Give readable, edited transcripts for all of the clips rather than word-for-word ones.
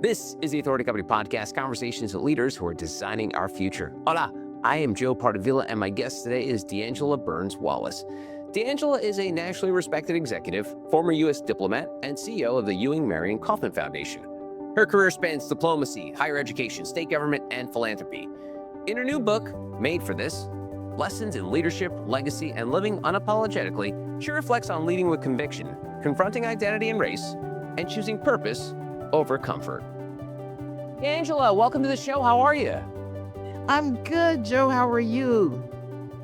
This is the Authority Company Podcast, conversations with leaders who are designing our future. Hola, I am Joe Pardavila, and my guest today is DeAngela Burns-Wallace. DeAngela is a nationally respected executive, former U.S. diplomat, and CEO of the Ewing Marion Kauffman Foundation. Her career spans diplomacy, higher education, state government, and philanthropy. In her new book, Made for This, Lessons in Leadership, Legacy, and Living Unapologetically, she reflects on leading with conviction, confronting identity and race, and choosing purpose over comfort. Angela, welcome to the show. How are you? I'm good, Joe. How are you?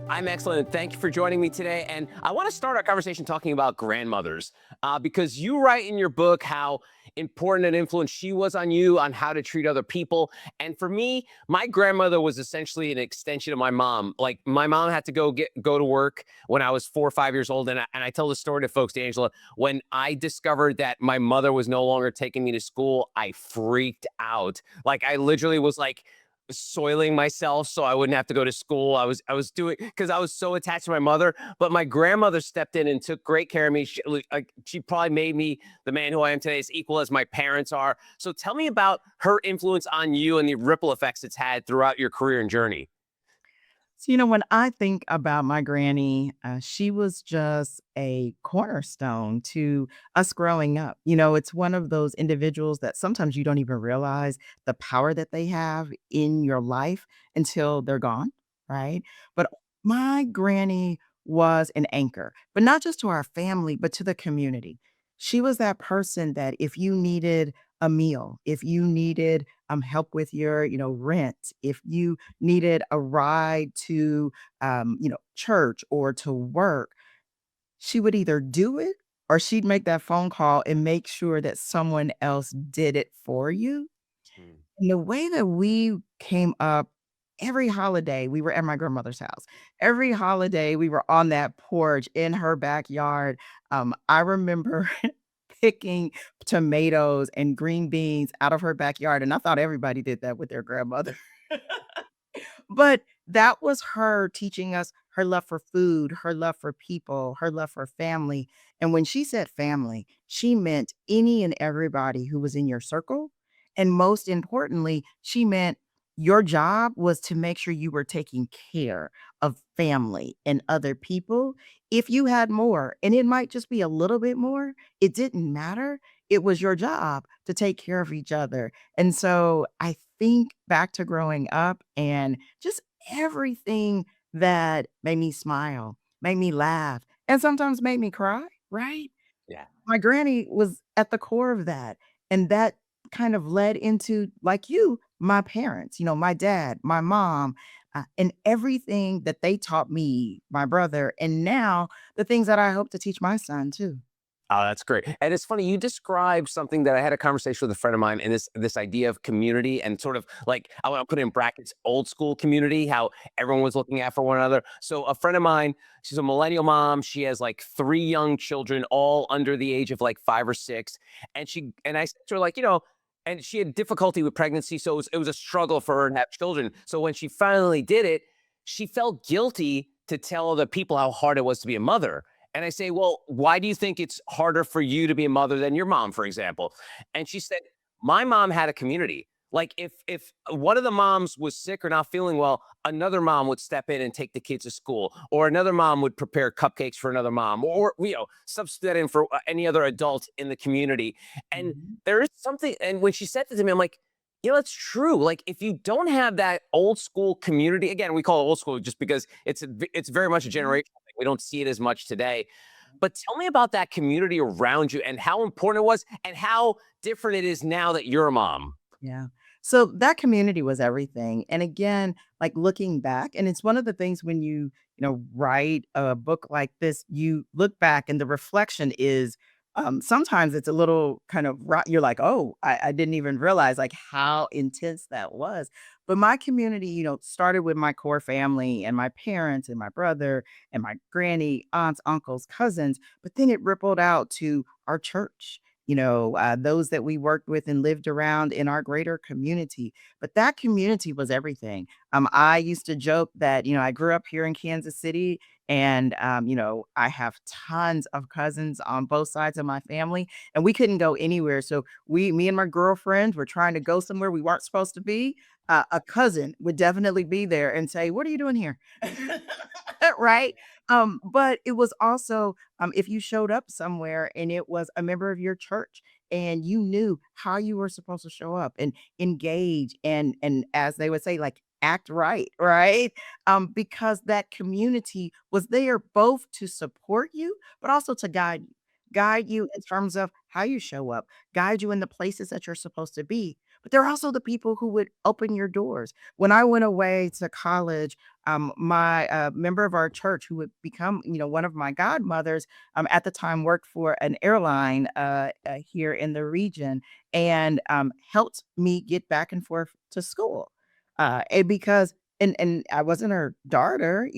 I'm excellent. Thank you for joining me today. And I want to start our conversation talking about grandmothers, because you write in your book how important an influence she was on you, on how to treat other people. And for me, my grandmother was essentially an extension of my mom. Like, my mom had to go to work when I was 4 or 5 years old. And I tell the story to folks, Angela, when I discovered that my mother was no longer taking me to school, I freaked out. Like, I literally was like soiling myself so I wouldn't have to go to school. I was doing, because I was so attached to my mother, but my grandmother stepped in and took great care of me. She probably made me the man who I am today, as equal as my parents are. So tell me about her influence on you and the ripple effects it's had throughout your career and journey. So, when I think about my granny, she was just a cornerstone to us growing up. It's one of those individuals that sometimes you don't even realize the power that they have in your life until they're gone, right? But my granny was an anchor, but not just to our family, but to the community. She was that person that if you needed a meal, if you needed help with your, rent, if you needed a ride to, church or to work, she would either do it or she'd make that phone call and make sure that someone else did it for you. Mm. And the way that we came up, every holiday we were at my grandmother's house. Every holiday we were on that porch in her backyard. I remember picking tomatoes and green beans out of her backyard, and I thought everybody did that with their grandmother. But that was her teaching us her love for food, her love for people, her love for family. And when she said family, she meant any and everybody who was in your circle. And most importantly, she meant your job was to make sure you were taking care of family and other people. If you had more, and it might just be a little bit more, it didn't matter. It was your job to take care of each other. And so I think back to growing up and just everything that made me smile, made me laugh, and sometimes made me cry, right? Yeah. My granny was at the core of that. And that kind of led into, like you, my parents, my dad, my mom, and everything that they taught me, my brother, and now the things that I hope to teach my son too. Oh, that's great. And it's funny, you described something that I had a conversation with a friend of mine, and this idea of community, and sort of like, I want to put in brackets, old school community, how everyone was looking out for one another. So a friend of mine, she's a millennial mom. She has like 3 young children, all under the age of like 5 or 6. And I said to her, like, and she had difficulty with pregnancy. So it was a struggle for her to have children. So when she finally did it, she felt guilty to tell other people how hard it was to be a mother. And I say, well, why do you think it's harder for you to be a mother than your mom, for example? And she said, my mom had a community. Like, if one of the moms was sick or not feeling well, another mom would step in and take the kids to school, or another mom would prepare cupcakes for another mom, or substitute that in for any other adult in the community. And Mhm. there is something. And when she said that to me, I'm like, it's true. Like, if you don't have that old school community, again, we call it old school just because it's very much a Mhm. generational thing. We don't see it as much today. But tell me about that community around you and how important it was and how different it is now that you're a mom. Yeah. So that community was everything. And again, like looking back, and it's one of the things when write a book like this, you look back and the reflection is sometimes it's a little kind of you're like, oh, I didn't even realize like how intense that was. But my community, started with my core family and my parents and my brother and my granny, aunts, uncles, cousins, but then it rippled out to our church, those that we worked with and lived around in our greater community. But that community was everything. I used to joke that, I grew up here in Kansas City And, I have tons of cousins on both sides of my family, and we couldn't go anywhere. So me and my girlfriends were trying to go somewhere we weren't supposed to be. A cousin would definitely be there and say, "What are you doing here?" Right? But it was also, if you showed up somewhere and it was a member of your church and you knew how you were supposed to show up and engage and as they would say, like, act right, right? Because that community was there both to support you, but also to guide you. Guide you in terms of how you show up, guide you in the places that you're supposed to be. But they're also the people who would open your doors. When I went away to college, my member of our church who would become, one of my godmothers, at the time worked for an airline here in the region and helped me get back and forth to school. And because and I wasn't her daughter,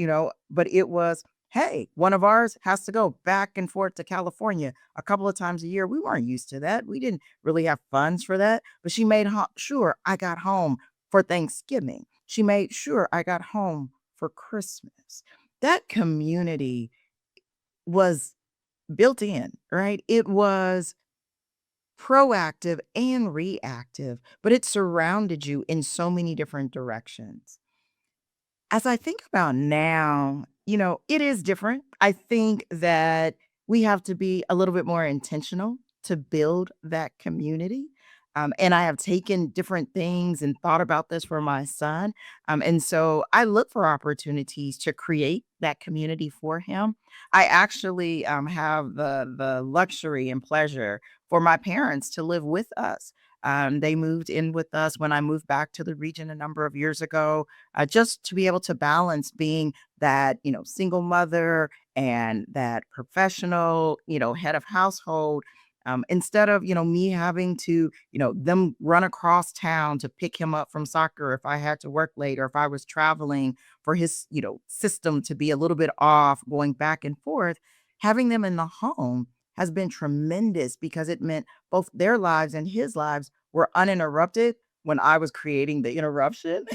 but it was, hey, one of ours has to go back and forth to California a couple of times a year. We weren't used to that. We didn't really have funds for that, but she made sure I got home for Thanksgiving. She made sure I got home for Christmas. That community was built in, right? It was proactive and reactive, but it surrounded you in so many different directions. As I think about now, it is different. I think that we have to be a little bit more intentional to build that community. And I have taken different things and thought about this for my son. And so I look for opportunities to create that community for him. I actually have the luxury and pleasure for my parents to live with us. They moved in with us when I moved back to the region a number of years ago, just to be able to balance being that, single mother and that professional, head of household. Instead of, me having to, them run across town to pick him up from soccer if I had to work late or if I was traveling for his, system to be a little bit off, going back and forth, having them in the home has been tremendous because it meant both their lives and his lives were uninterrupted when I was creating the interruption.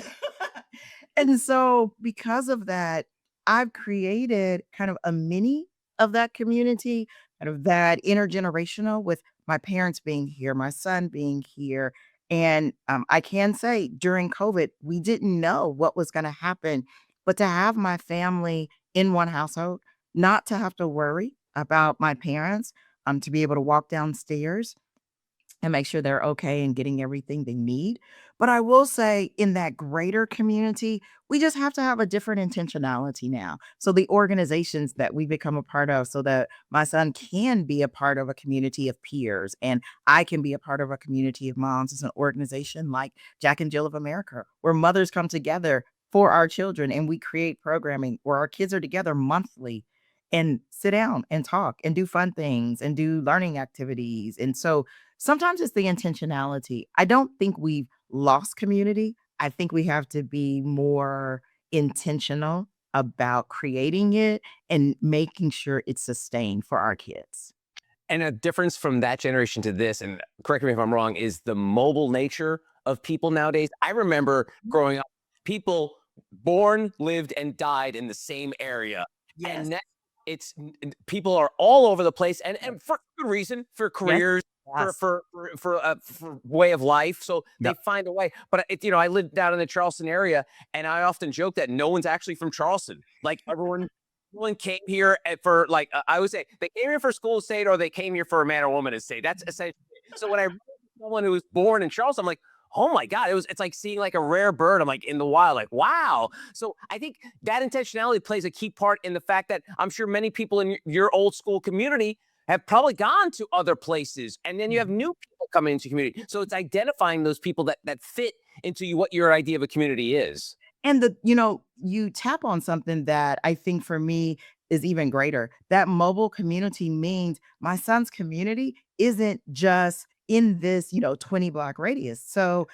And so because of that, I've created kind of a mini of that community, kind of that intergenerational with my parents being here, my son being here. And I can say during COVID, we didn't know what was going to happen, but to have my family in one household, not to have to worry about my parents, to be able to walk downstairs and make sure they're okay and getting everything they need. But I will say in that greater community, we just have to have a different intentionality now. So the organizations that we become a part of so that my son can be a part of a community of peers and I can be a part of a community of moms is an organization like Jack and Jill of America, where mothers come together for our children and we create programming where our kids are together monthly and sit down and talk and do fun things and do learning activities. And so sometimes it's the intentionality. I don't think we've lost community. I think we have to be more intentional about creating it and making sure it's sustained for our kids. And a difference from that generation to this, and correct me if I'm wrong, is the mobile nature of people nowadays. I remember growing up, people born, lived, and died in the same area. Yes. And now people are all over the place, and for good reason, for Yes. careers, for Yes. for way of life. So they Yep. find a way. But I live down in the Charleston area, and I often joke that no one's actually from Charleston. Like everyone came here for like I would say they came here for school estate or they came here for a man or woman estate. That's essentially it. So when I met someone who was born in Charleston, I'm like, oh my God, it's like seeing like a rare bird. I'm like in the wild, like wow. So I think that intentionality plays a key part in the fact that I'm sure many people in your old school community have probably gone to other places, and then you have new people coming into community. So it's identifying those people that fit into what your idea of a community is. And you tap on something that I think for me is even greater. That mobile community means my son's community isn't just in this, 20 block radius. So,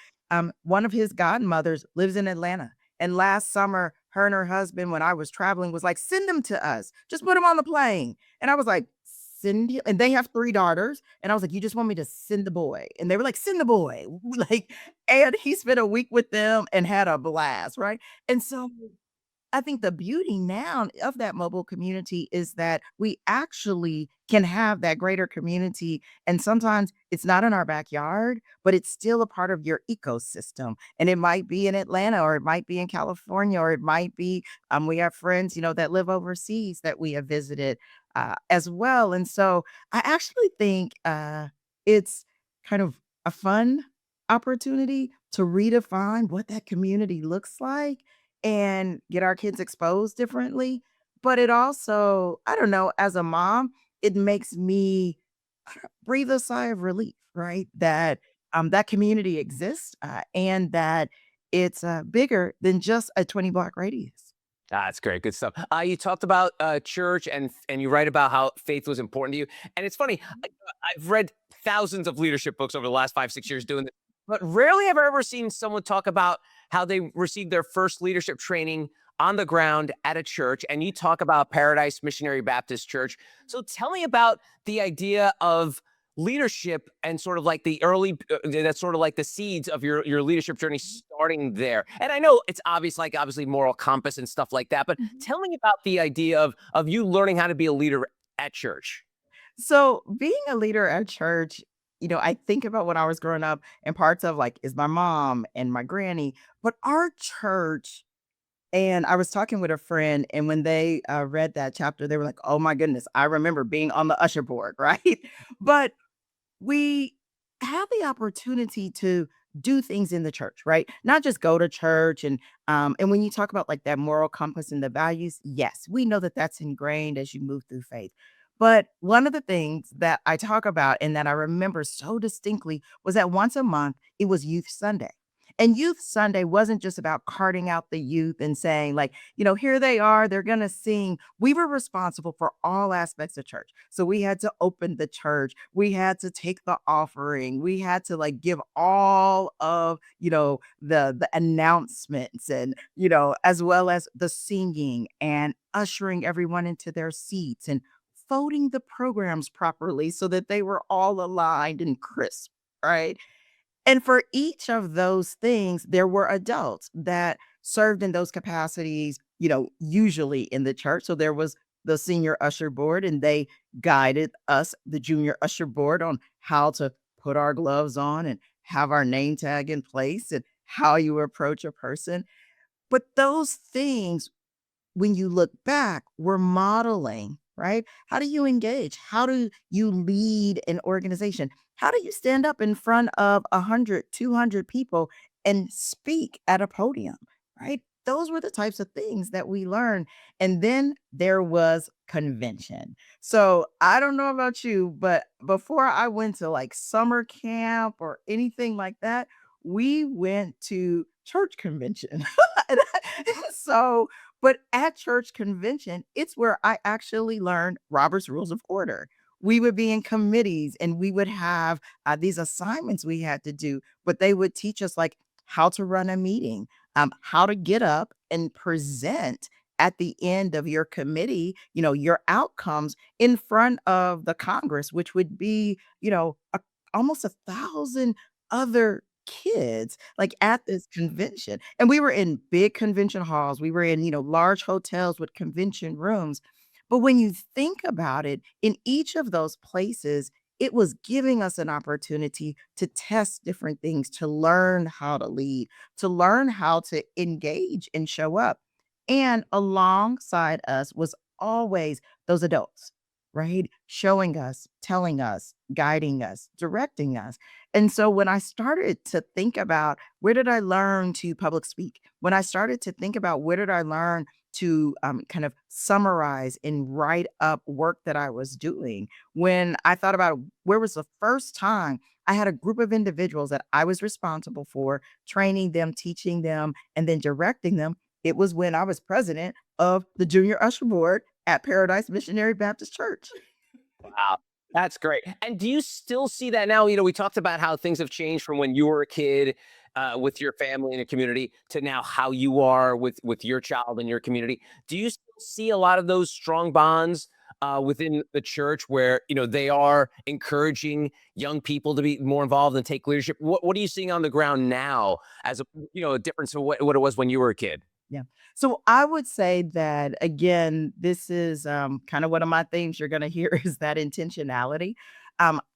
one of his godmothers lives in Atlanta. And last summer, her and her husband, when I was traveling, was like, send them to us. Just put them on the plane. And I was like, send you, and they have three daughters. And I was like, you just want me to send the boy? And they were like, send the boy. Like, and he spent a week with them and had a blast, right? And so I think the beauty now of that mobile community is that we actually can have that greater community. And sometimes it's not in our backyard, but it's still a part of your ecosystem. And it might be in Atlanta, or it might be in California, or it might be, we have friends, that live overseas that we have visited as well. And so I actually think it's kind of a fun opportunity to redefine what that community looks like and get our kids exposed differently. But it also, I don't know, as a mom, it makes me breathe a sigh of relief, right? That that community exists and that it's bigger than just a 20-block radius. That's great, good stuff. You talked about church, and you write about how faith was important to you. And it's funny, I've read thousands of leadership books over the last 5, 6 years doing this, but rarely have I ever seen someone talk about how they received their first leadership training on the ground at a church. And you talk about Paradise Missionary Baptist Church. So tell me about the idea of leadership and sort of like the early that's sort of like the seeds of your leadership journey starting there. And I know it's obvious, like obviously moral compass and stuff like that, but Mhm. tell me about the idea of you learning how to be a leader at church. So being a leader at church, I think about when I was growing up, and parts of like is my mom and my granny, but our church. And I was talking with a friend, and when they read that chapter, they were like, "Oh my goodness, I remember being on the usher board," right? But we have the opportunity to do things in the church, right? Not just go to church and when you talk about like that moral compass and the values, yes, we know that that's ingrained as you move through faith. But one of the things that I talk about and that I remember so distinctly was that once a month it was Youth Sunday. And Youth Sunday wasn't just about carting out the youth and saying, like, here they are, they're going to sing. We were responsible for all aspects of church. So we had to open the church, we had to take the offering, we had to like give all of, the announcements and, as well as the singing and ushering everyone into their seats and folding the programs properly so that they were all aligned and crisp, right? And for each of those things, there were adults that served in those capacities, usually in the church. So there was the senior usher board, and they guided us, the junior usher board, on how to put our gloves on and have our name tag in place and how you approach a person. But those things, when you look back, we're modeling, right? How do you engage? How do you lead an organization? How do you stand up in front of 100, 200 people and speak at a podium, right? Those were the types of things that we learned. And then there was convention. So I don't know about you, but before I went to like summer camp or anything like that, we went to church convention. And so but at church convention, it's where I actually learned Robert's Rules of Order. We would be in committees and we would have these assignments we had to do, but they would teach us like how to run a meeting, how to get up and present at the end of your committee, your outcomes in front of the Congress, which would be, almost 1,000 other kids like at this convention. And we were in big convention halls. We were in, large hotels with convention rooms. But when you think about it, in each of those places, it was giving us an opportunity to test different things, to learn how to lead, to learn how to engage and show up. And alongside us was always those adults, right? Showing us, telling us, guiding us, directing us. And so when I started to think about where did I learn to public speak, when I started to think about where did I learn to kind of summarize and write up work that I was doing, when I thought about where was the first time I had a group of individuals that I was responsible for training them, teaching them, and then directing them, it was when I was president of the junior usher board at Paradise Missionary Baptist Church. Wow, that's great. And do you still see that now? We talked about how things have changed from when you were a kid with your family and your community to now how you are with your child and your community. Do you still see a lot of those strong bonds within the church where they are encouraging young people to be more involved and take leadership? What are you seeing on the ground now as a difference of what it was when you were a kid? Yeah. So I would say that again, this is kind of one of my themes you're going to hear is that intentionality.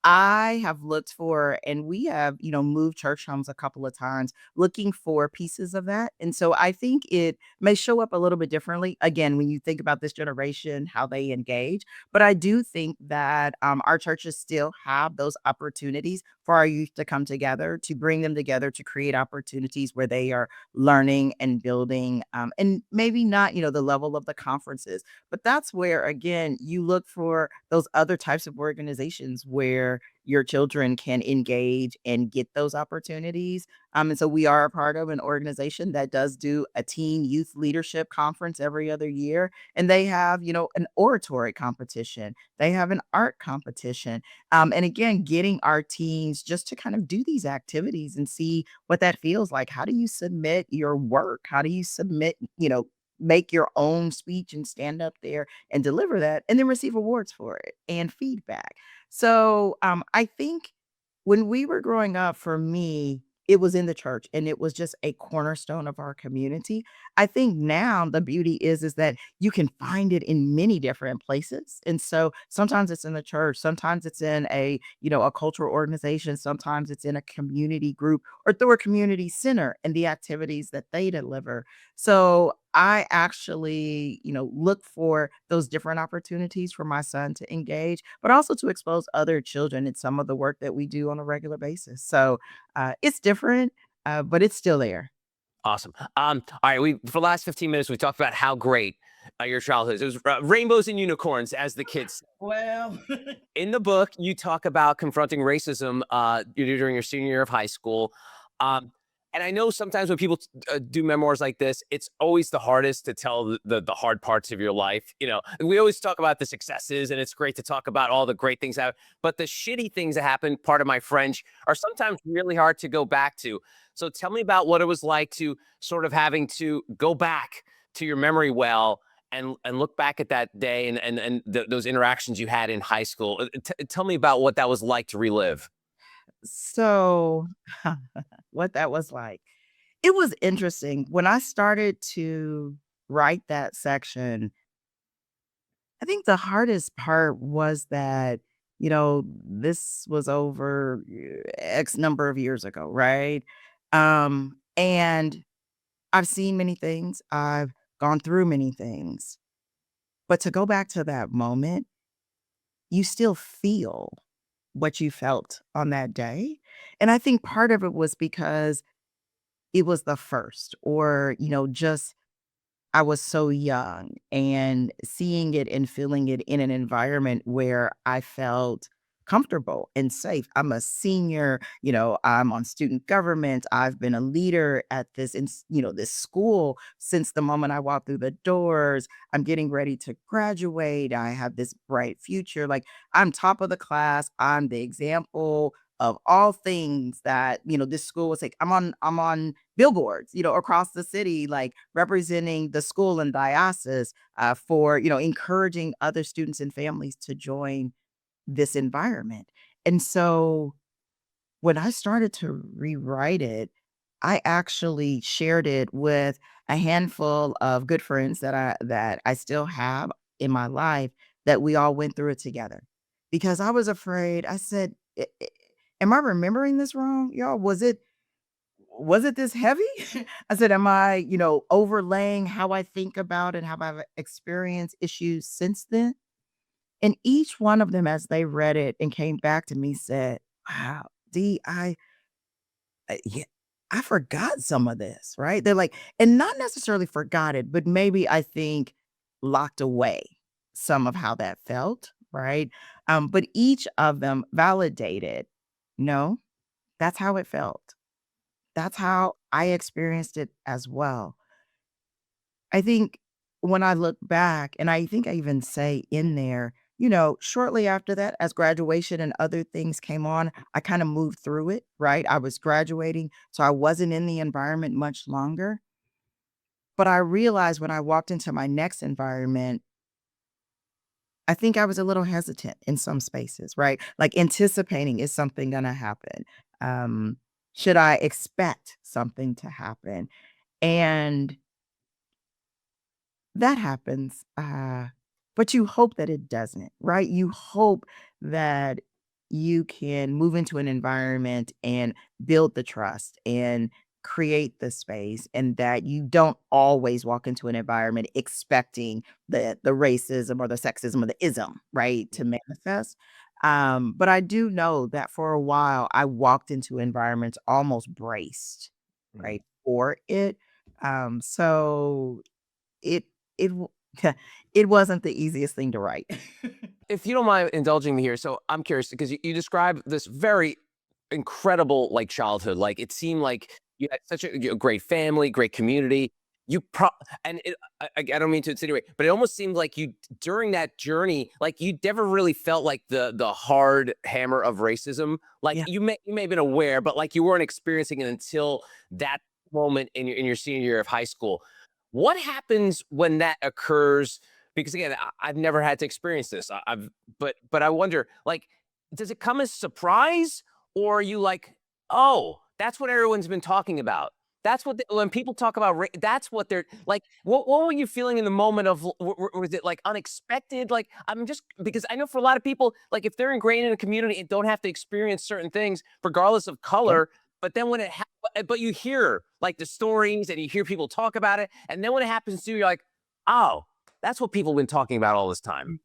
I have looked for, and we have, moved church homes a couple of times looking for pieces of that. And so I think it may show up a little bit differently. Again, when you think about this generation, how they engage. But I do think that our churches still have those opportunities for our youth to come together, to bring them together, to create opportunities where they are learning and building, and maybe not, the level of the conferences, but that's where, again, you look for those other types of organizations where your children can engage and get those opportunities. And so we are a part of an organization that does do a teen youth leadership conference every other year. And they have, an oratory competition. They have an art competition. And again, getting our teens just to kind of do these activities and see what that feels like. How do you submit your work? How do you submit, make your own speech and stand up there and deliver that and then receive awards for it and feedback. So I think when we were growing up, for me, it was in the church and it was just a cornerstone of our community. I think now the beauty is that you can find it in many different places. And so sometimes it's in the church, sometimes it's in a cultural organization, sometimes it's in a community group or through a community center and the activities that they deliver. So I actually, look for those different opportunities for my son to engage, but also to expose other children in some of the work that we do on a regular basis. So it's different, but it's still there. Awesome. All right. We for the last 15 minutes we talked about how great your childhood is. It was rainbows and unicorns, as the kids. Well, In the book, you talk about confronting racism during your senior year of high school. Um, and I know sometimes when people do memoirs like this, it's always the hardest to tell the hard parts of your life. We always talk about the successes, and it's great to talk about all the great things that. But the shitty things that happen, part of my French, are sometimes really hard to go back to. So tell me about what it was like to sort of having to go back to your memory well and look back at that day and those interactions you had in high school. Tell me about what that was like to relive. so what that was like. It was interesting. When I started to write that section, I think the hardest part was that, this was over X number of years ago, right? And I've seen many things. I've gone through many things. But to go back to that moment, you still feel what you felt on that day. And I think part of it was because it was the first, or, just I was so young, and seeing it and feeling it in an environment where I felt comfortable and safe. I'm a senior, I'm on student government. I've been a leader at this school since the moment I walked through the doors. I'm getting ready to graduate. I have this bright future. Like, I'm top of the class. I'm the example of all things that, this school was like. I'm on billboards, across the city, like representing the school and diocese, for, encouraging other students and families to join this environment. And so when I started to rewrite it, I actually shared it with a handful of good friends that I still have in my life, that we all went through it together. Because I was afraid. I said, Am I remembering this wrong, y'all? Was it this heavy?" I said, "Am I, overlaying how I think about and how I've experienced issues since then?" And each one of them, as they read it and came back to me, said, "Wow, D, yeah, I forgot some of this," right? They're like, and not necessarily forgot it, but maybe I think locked away some of how that felt, right? But each of them validated, no, that's how it felt. That's how I experienced it as well. I think when I look back, and I think I even say in there, shortly after that, as graduation and other things came on, I kind of moved through it, right? I was graduating, so I wasn't in the environment much longer. But I realized when I walked into my next environment, I think I was a little hesitant in some spaces, right? Like anticipating, is something going to happen? Um, should I expect something to happen? And That happens, but you hope that it doesn't, right? You hope that you can move into an environment and build the trust and create the space, and that you don't always walk into an environment expecting the racism or the sexism or the ism, right, to manifest. But I do know that for a while, I walked into environments almost braced, Mm. right, for it. So it it w it wasn't the easiest thing to write. If you don't mind indulging me here, so I'm curious because you described this very incredible like childhood. Like it seemed like you had such a great family, great community. You pro and I don't mean to insinuate, but it almost seemed like you during that journey, like you never really felt like the hard hammer of racism. Like Yeah, you may have been aware, but like you weren't experiencing it until that moment in your senior year of high school. What happens when that occurs? Because again, I've never had to experience this. I've but I wonder, like, does it come as surprise, or are you like, oh, that's what everyone's been talking about? That's what when people talk about, that's what they're like. What were you feeling in the moment of? Was it like unexpected? Like, I'm just because I know for a lot of people, like if they're ingrained in a community and don't have to experience certain things, regardless of yeah. color. But then when but you hear like the stories and you hear people talk about it, and then when it happens to you, you're like, oh, that's what people have been talking about all this time. Mm.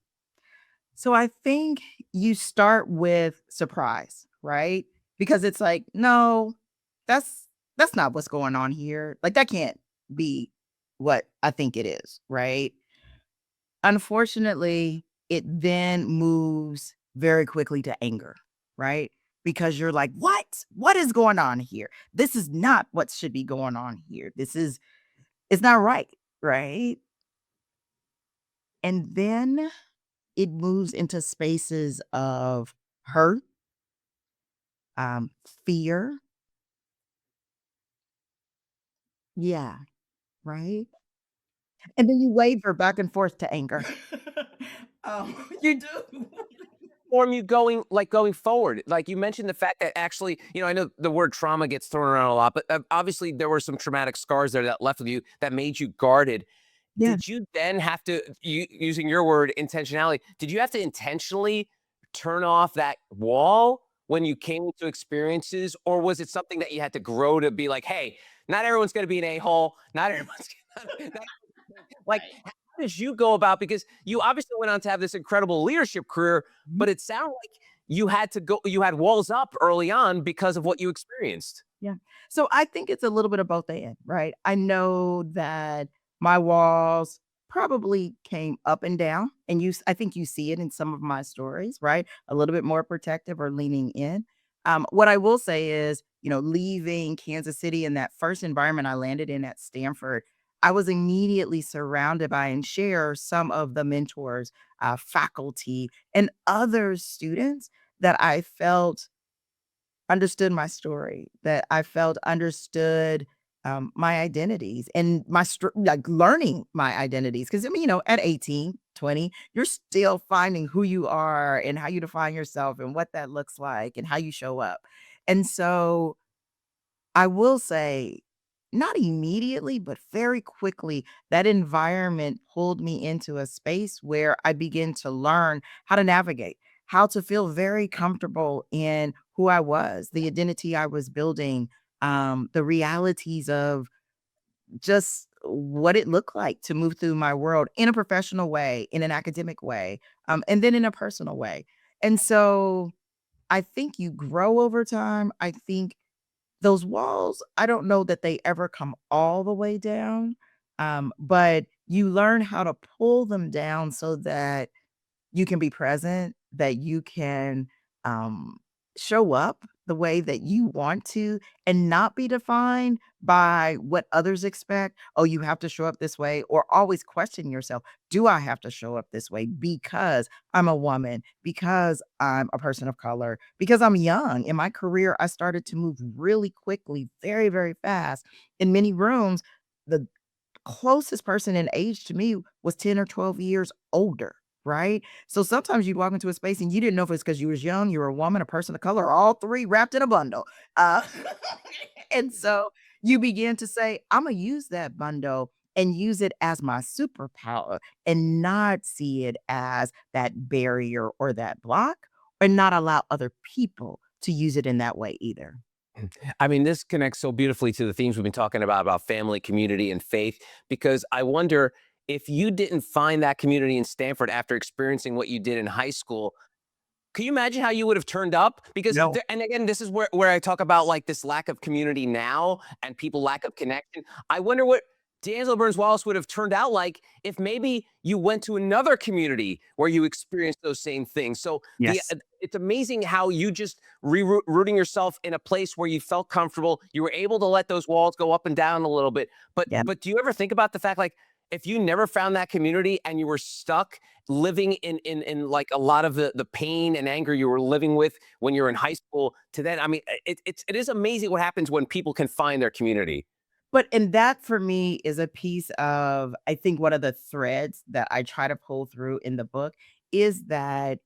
So I think you start with surprise, right? Because it's like, "No, that's that's not what's going on here. Like, that can't be what I think it is," right? Unfortunately, it then moves very quickly to anger, right? Because you're like, "What? What is going on here? This is not what should be going on here. This is it's not right," right? And then it moves into spaces of hurt, fear. Yeah, right? And then you waver back and forth to anger. You do. Form you going forward. Like you mentioned the fact that actually, I know the word trauma gets thrown around a lot, but obviously there were some traumatic scars there that left with you that made you guarded. Yeah, Did you then have to, using your word intentionality, did you have to intentionally turn off that wall when you came into experiences, or was it something that you had to grow to be like, hey, not everyone's going to be an a-hole, not everyone's not like, how did you go about, because you obviously went on to have this incredible leadership career, mhm, but it sounded like you had walls up early on because of what you experienced. yeah. So I think it's a little bit of both and, right? I know that my walls probably came up and down, and I think you see it in some of my stories, right? A little bit more protective or leaning in. What I will say is, leaving Kansas City in that first environment I landed in at Stanford, I was immediately surrounded by and share some of the mentors, faculty, and other students that I felt understood my story, that I felt understood, my identities and like, learning my identities. Because I mean, at 18, 20, you're still finding who you are and how you define yourself and what that looks like and how you show up. And so I will say, not immediately, but very quickly, that environment pulled me into a space where I began to learn how to navigate, how to feel very comfortable in who I was, the identity I was building, the realities of just what it looked like to move through my world in a professional way, in an academic way, and then in a personal way. And so I think you grow over time. I think those walls, I don't know that they ever come all the way down, but you learn how to pull them down so that you can be present, that you can, um, show up the way that you want to and not be defined by what others expect. "Oh, you have to show up this way," or always question yourself, "Do I have to show up this way because I'm a woman, because I'm a person of color, because I'm young?" In my career, I started to move really quickly, very, very fast. In many rooms, the closest person in age to me was 10 or 12 years older, right? So sometimes you'd walk into a space and you didn't know if it's because you was young, you were a woman, a person of color, or all three wrapped in a bundle. Uh, and so you begin to say, I'm gonna use that bundle and use it as my superpower and not see it as that barrier or that block, and not allow other people to use it in that way either. I mean, this connects so beautifully to the themes we've been talking about family, community, and faith, because I wonder if you didn't find that community in Stanford after experiencing what you did in high school, can you imagine how you would have turned up? Because No. and again, this is where I talk about like this lack of community now and people lack of connection. I wonder what DeAngela Burns-Wallace would have turned out like if maybe you went to another community where you experienced those same things. So Yes. it's amazing how you just rooting yourself in a place where you felt comfortable. You were able to let those walls go up and down a little bit. But Yeah. do you ever think about the fact like if you never found that community and you were stuck living in like a lot of the pain and anger you were living with when you're in high school to then, I mean, it is amazing what happens when people can find their community. But and that for me is a piece of, I think, one of the threads that I try to pull through in the book is that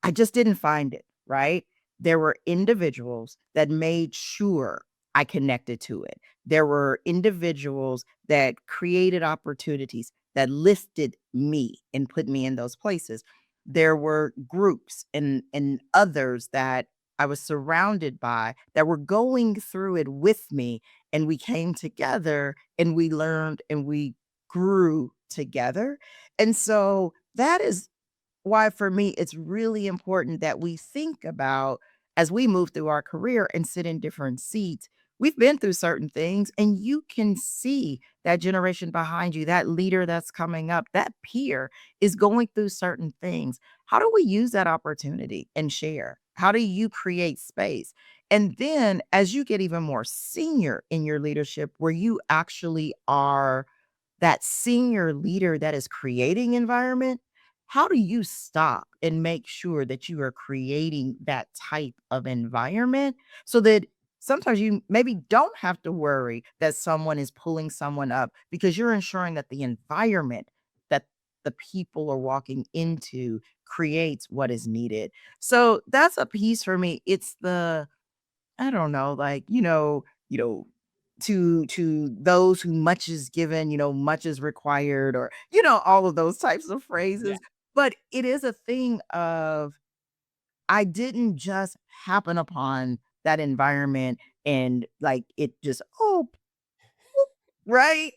I just didn't find it, right? There were individuals that made sure I connected to it. There were individuals that created opportunities that lifted me and put me in those places. There were groups and others that I was surrounded by that were going through it with me, and we came together and we learned and we grew together. And so that is why for me it's really important that we think about as we move through our career and sit in different seats. We've been through certain things, and you can see that generation behind you, that leader that's coming up, that peer is going through certain things. How do we use that opportunity and share? How do you create space? And then as you get even more senior in your leadership, where you actually are that senior leader that is creating environment, how do you stop and make sure that you are creating that type of environment so that sometimes you maybe don't have to worry that someone is pulling someone up because you're ensuring that the environment that the people are walking into creates what is needed. So that's a piece for me. It's the, I don't know, like, to those who much is given, much is required, or, all of those types of phrases. But it is a thing of, I didn't just happen upon that environment and like it just, oh, right?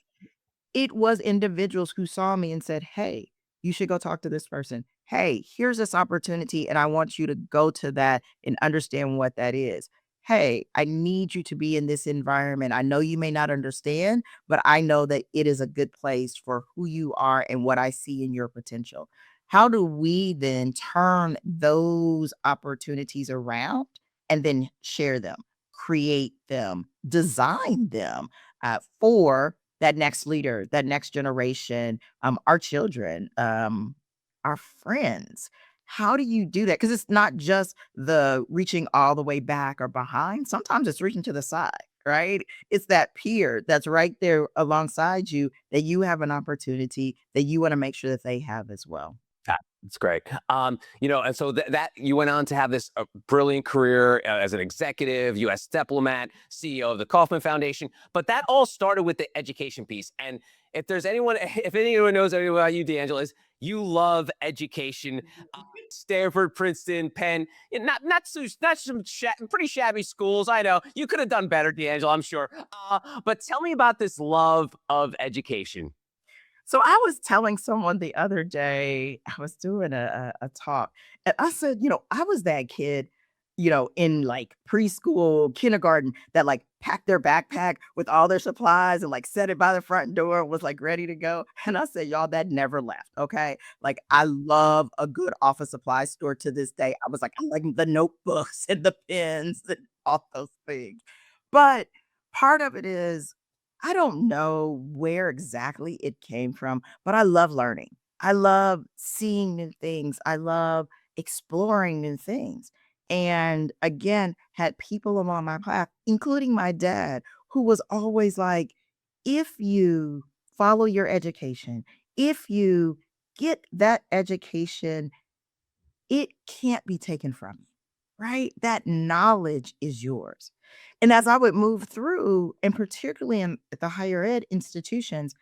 It was individuals who saw me and said, "Hey, you should go talk to this person. Hey, here's this opportunity, and I want you to go to that and understand what that is. Hey, I need you to be in this environment. I know you may not understand, but I know that it is a good place for who you are and what I see in your potential." How do we then turn those opportunities around and then share them, create them, design them for that next leader, that next generation, our children, our friends. How do you do that? Because it's not just the reaching all the way back or behind. Sometimes it's reaching to the side, right? It's that peer that's right there alongside you that you have an opportunity that you want to make sure that they have as well. That's great. And so that you went on to have this brilliant career as an executive, U.S. diplomat, CEO of the Kauffman Foundation. But that all started with the education piece. And if there's anyone, if anyone knows anything about you, DeAngela, is you love education. Stanford, Princeton, Penn, not some pretty shabby schools. I know you could have done better, DeAngela, I'm sure. But tell me about this love of education. So I was telling someone the other day, I was doing a talk, and I said, I was that kid, in like preschool, kindergarten that like packed their backpack with all their supplies and like set it by the front door, was like ready to go. And I said, y'all, that never left. Okay. Like I love a good office supply store to this day. I was like, I like the notebooks and the pens and all those things. But part of it is I don't know where exactly it came from, but I love learning. I love seeing new things. I love exploring new things. And again, had people along my path, including my dad, who was always like, if you follow your education, if you get that education, it can't be taken from you, right? That knowledge is yours. And as I would move through, and particularly in the higher ed institutions,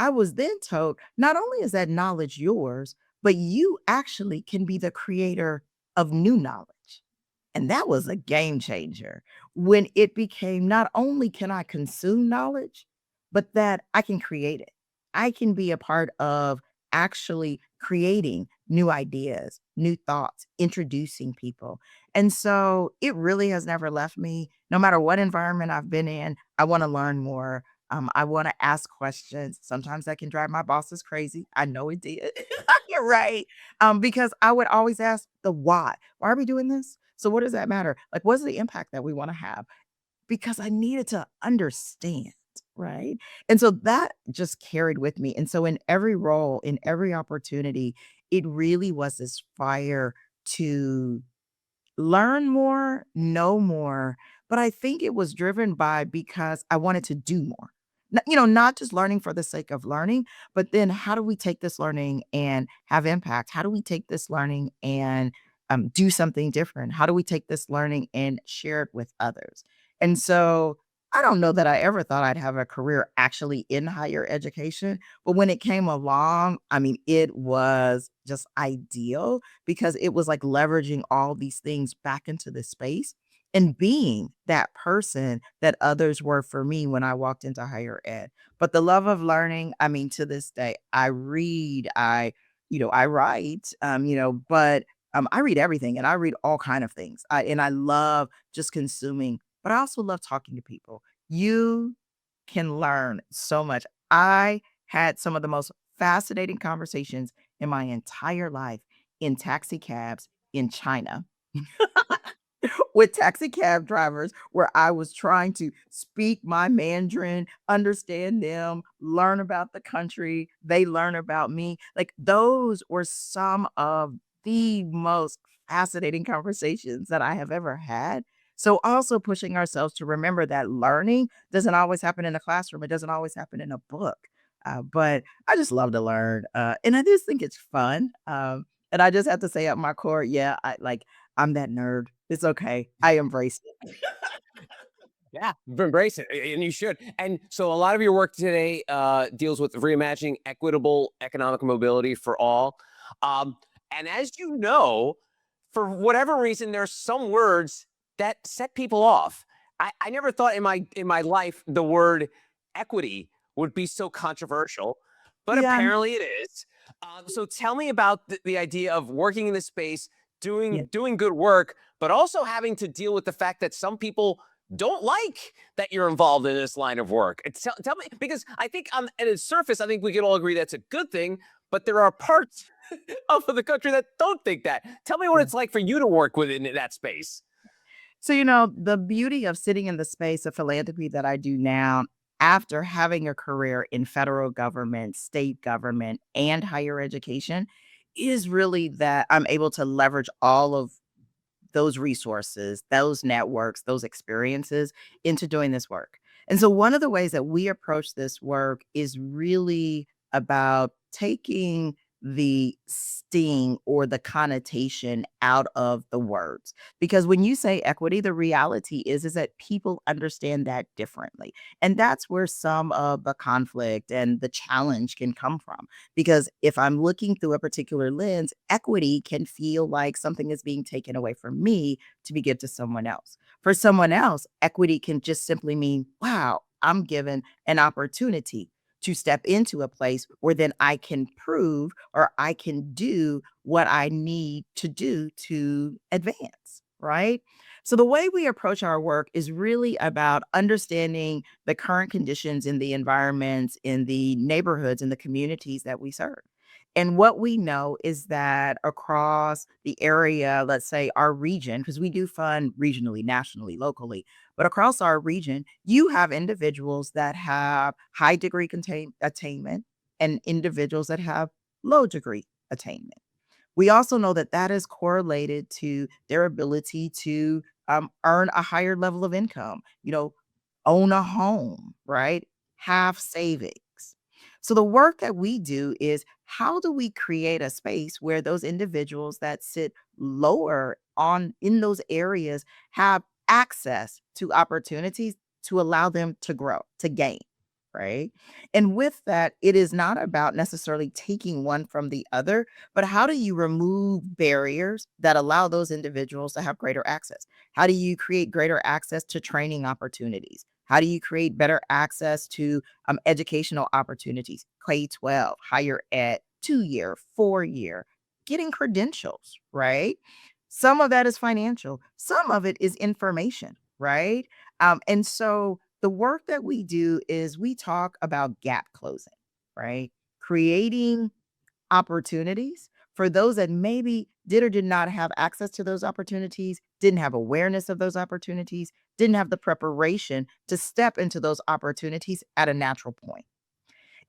I was then told, not only is that knowledge yours, but you actually can be the creator of new knowledge. And that was a game changer when it became not only can I consume knowledge, but that I can create it. I can be a part of actually creating new ideas, new thoughts, introducing people. And so it really has never left me. No matter what environment I've been in, I want to learn more. I want to ask questions. Sometimes that can drive my bosses crazy. I know it did. You're right. Because I would always ask the why. Why are we doing this? So what does that matter? Like, what's the impact that we want to have? Because I needed to understand, right? And so that just carried with me. And so in every role, in every opportunity, it really was this fire to learn more, know more, but I think it was driven by because I wanted to do more. Not just learning for the sake of learning, but then how do we take this learning and have impact? How do we take this learning and do something different? How do we take this learning and share it with others? And so I don't know that I ever thought I'd have a career actually in higher education, but when it came along, I mean, it was just ideal because it was like leveraging all these things back into the space and being that person that others were for me when I walked into higher ed. But the love of learning, I mean, to this day, I read, I write, but I read everything and I read all kind of things. And I love just consuming, but I also love talking to people. You can learn so much. I had some of the most fascinating conversations in my entire life in taxi cabs in China with taxi cab drivers where I was trying to speak my Mandarin, understand them, learn about the country, they learn about me. Like those were some of the most fascinating conversations that I have ever had. So also pushing ourselves to remember that learning doesn't always happen in a classroom. It doesn't always happen in a book. But I just love to learn. And I just think it's fun. And I just have to say at my core, yeah, I'm that nerd. It's okay. I embrace it. Yeah, embrace it, and you should. And so, a lot of your work today deals with reimagining equitable economic mobility for all. Um, and as you know, for whatever reason, there's some words that set people off. I never thought in my life the word equity would be so controversial, but Yeah, apparently it is. So, tell me about the idea of working in this space, yeah, doing good work, but also having to deal with the fact that some people don't like that you're involved in this line of work. Tell me, because I think at its surface, I think we can all agree that's a good thing, but there are parts of the country that don't think that. Tell me what yeah. it's like for you to work within that space. So, the beauty of sitting in the space of philanthropy that I do now, after having a career in federal government, state government, and higher education, is really that I'm able to leverage all of those resources, those networks, those experiences into doing this work. And so one of the ways that we approach this work is really about taking the sting or the connotation out of the words. Because when you say equity, the reality is that people understand that differently. And that's where some of the conflict and the challenge can come from. Because if I'm looking through a particular lens, equity can feel like something is being taken away from me to be given to someone else. For someone else, equity can just simply mean, wow, I'm given an opportunity to step into a place where then I can prove or I can do what I need to do to advance, right? So the way we approach our work is really about understanding the current conditions in the environments, in the neighborhoods, in the communities that we serve. And what we know is that across the area, let's say our region, because we do fund regionally, nationally, locally, but across our region, you have individuals that have high degree attainment and individuals that have low degree attainment. We also know that that is correlated to their ability to earn a higher level of income, own a home, right? Have savings. So the work that we do is how do we create a space where those individuals that sit lower on in those areas have access to opportunities to allow them to grow, to gain. right? And with that, it is not about necessarily taking one from the other, but how do you remove barriers that allow those individuals to have greater access? How do you create greater access to training opportunities? How do you create better access to educational opportunities, K-12, higher ed, 2-year, 4-year, getting credentials, right? Some of that is financial, some of it is information, right? And so the work that we do is we talk about gap closing, right? Creating opportunities for those that maybe did or did not have access to those opportunities, didn't have awareness of those opportunities, didn't have the preparation to step into those opportunities at a natural point.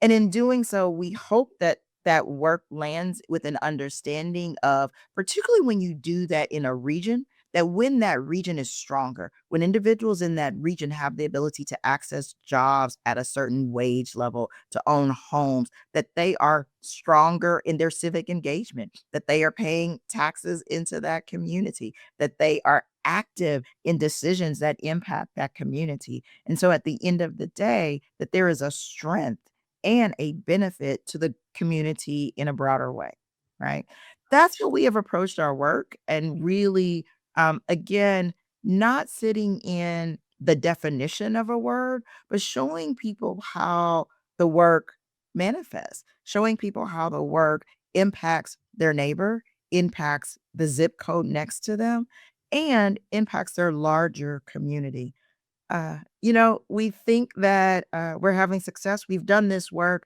And in doing so, we hope that that work lands with an understanding of, particularly when you do that in a region, that when that region is stronger, when individuals in that region have the ability to access jobs at a certain wage level, to own homes, that they are stronger in their civic engagement, that they are paying taxes into that community, that they are active in decisions that impact that community. And so at the end of the day, that there is a strength and a benefit to the community in a broader way, right? That's what we have approached our work and really, again, not sitting in the definition of a word, but showing people how the work manifests, showing people how the work impacts their neighbor, impacts the zip code next to them, and impacts their larger community. We think that we're having success. We've done this work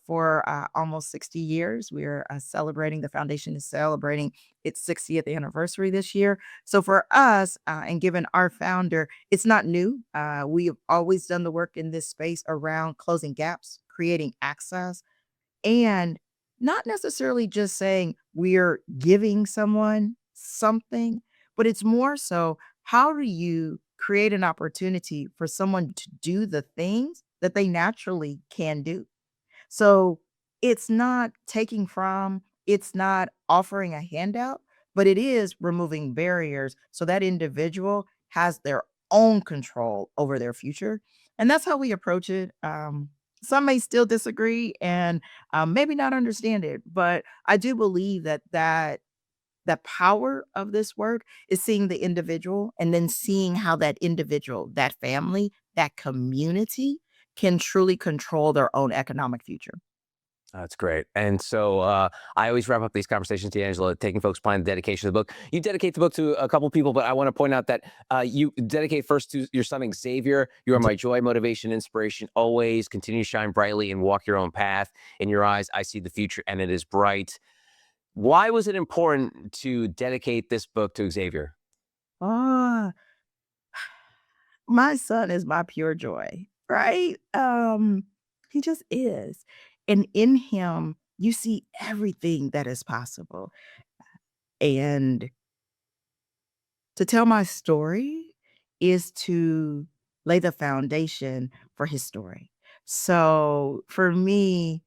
for almost 60 years. We're celebrating, the foundation is celebrating its 60th anniversary this year. So for us, and given our founder, it's not new. We have always done the work in this space around closing gaps, creating access, and not necessarily just saying we're giving someone something, but it's more so, how do you create an opportunity for someone to do the things that they naturally can do? So it's not taking from, it's not offering a handout, but it is removing barriers so that individual has their own control over their future. And that's how we approach it. Some may still disagree and maybe not understand it, but I do believe that the power of this work is seeing the individual and then seeing how that individual, that family, that community can truly control their own economic future. That's great. And so I always wrap up these conversations, DeAngela, taking folks behind the dedication of the book. You dedicate the book to a couple people, but I want to point out that you dedicate first to your son, Xavier. You are my joy, motivation, inspiration always. Continue to shine brightly and walk your own path. In your eyes, I see the future and it is bright. Why was it important to dedicate this book to Xavier? Ah, my son is my pure joy, right? He just is. And in him, you see everything that is possible. And to tell my story is to lay the foundation for his story. So for me,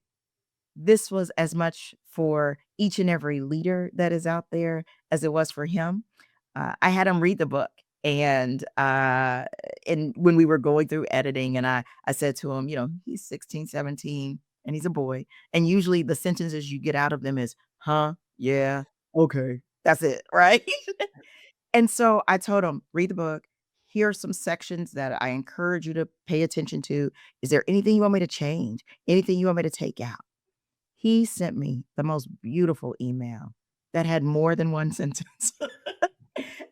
this was as much for each and every leader that is out there as it was for him. I had him read the book, and when we were going through editing, and I said to him, he's 16, 17, and he's a boy, and usually the sentences you get out of them is, "Huh? Yeah. Okay." That's it, right? And so I told him, "Read the book. Here are some sections that I encourage you to pay attention to. Is there anything you want me to change? Anything you want me to take out?" He sent me the most beautiful email that had more than one sentence.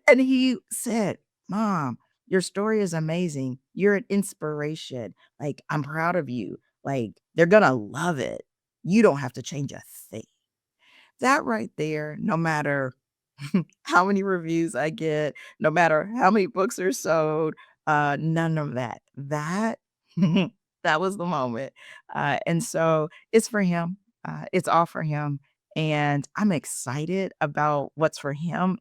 And he said, "Mom, your story is amazing. You're an inspiration. Like, I'm proud of you. Like, they're gonna love it. You don't have to change a thing." That right there, no matter how many reviews I get, no matter how many books are sold, none of that. That that was the moment. And so it's for him. It's all for him. And I'm excited about what's for him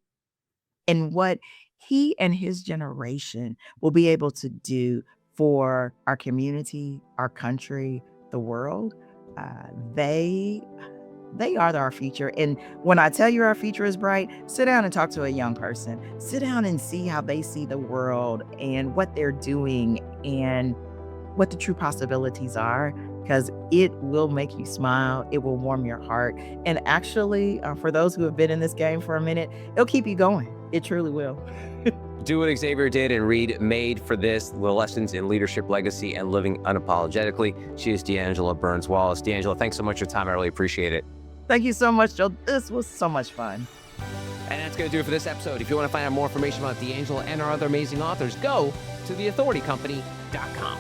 and what he and his generation will be able to do for our community, our country, the world. Uh, they they are our future. And when I tell you our future is bright, sit down and talk to a young person. Sit down and see how they see the world and what they're doing and what the true possibilities are, because it will make you smile. It will warm your heart. And actually, for those who have been in this game for a minute, it'll keep you going. It truly will. Do what Xavier did and read Made for This, the lessons in leadership, legacy, and living unapologetically. She is DeAngela Burns-Wallace. DeAngela, thanks so much for your time. I really appreciate it. Thank you so much, Joe. This was so much fun. And that's going to do it for this episode. If you want to find out more information about DeAngela and our other amazing authors, go to theauthoritycompany.com.